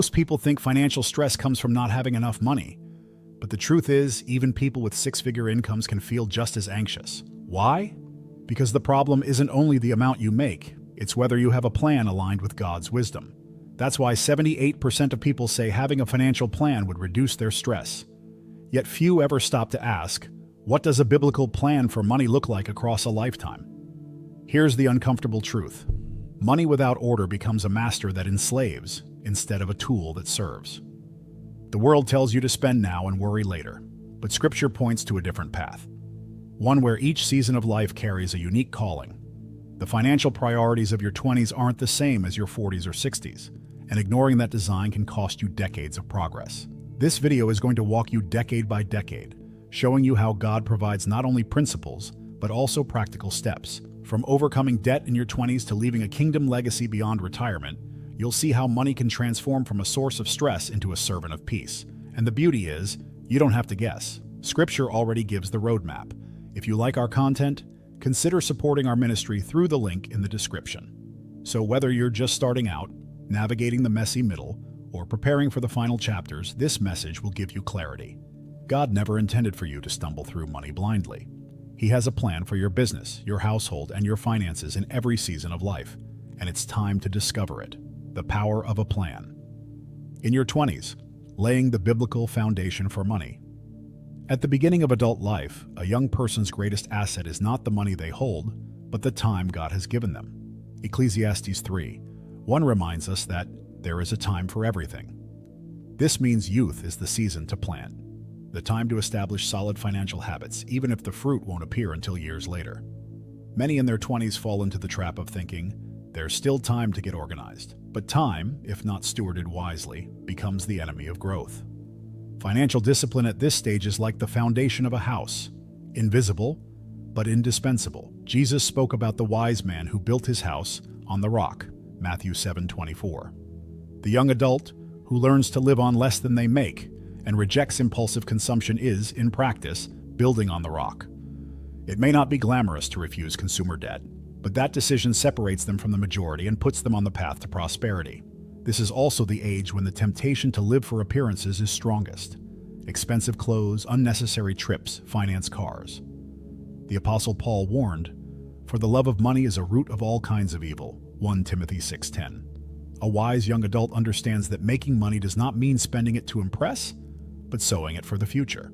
Most people think financial stress comes from not having enough money. But the truth is, even people with six-figure incomes can feel just as anxious. Why? Because the problem isn't only the amount you make, it's whether you have a plan aligned with God's wisdom. That's why 78% of people say having a financial plan would reduce their stress. Yet few ever stop to ask, what does a biblical plan for money look like across a lifetime? Here's the uncomfortable truth. Money without order becomes a master that enslaves instead of a tool that serves. The world tells you to spend now and worry later, but Scripture points to a different path. One where each season of life carries a unique calling. The financial priorities of your 20s aren't the same as your 40s or 60s, and ignoring that design can cost you decades of progress. This video is going to walk you decade by decade, showing you how God provides not only principles, but also practical steps. From overcoming debt in your 20s to leaving a kingdom legacy beyond retirement, you'll see how money can transform from a source of stress into a servant of peace. And the beauty is, you don't have to guess. Scripture already gives the roadmap. If you like our content, consider supporting our ministry through the link in the description. So whether you're just starting out, navigating the messy middle, or preparing for the final chapters, this message will give you clarity. God never intended for you to stumble through money blindly. He has a plan for your business, your household, and your finances in every season of life, and it's time to discover it. The power of a plan. In your 20s, laying the biblical foundation for money. At the beginning of adult life, a young person's greatest asset is not the money they hold, but the time God has given them. Ecclesiastes 3:1 reminds us that there is a time for everything. This means youth is the season to plant, the time to establish solid financial habits, even if the fruit won't appear until years later. Many in their 20s fall into the trap of thinking, there's still time to get organized. But time, if not stewarded wisely, becomes the enemy of growth. Financial discipline at this stage is like the foundation of a house, invisible, but indispensable. Jesus spoke about the wise man who built his house on the rock, Matthew 7:24. The young adult who learns to live on less than they make and rejects impulsive consumption is, in practice, building on the rock. It may not be glamorous to refuse consumer debt, but that decision separates them from the majority and puts them on the path to prosperity. This is also the age when the temptation to live for appearances is strongest. Expensive clothes, unnecessary trips, finance cars. The Apostle Paul warned, "For the love of money is a root of all kinds of evil," 1 Timothy 6:10. A wise young adult understands that making money does not mean spending it to impress, but sowing it for the future.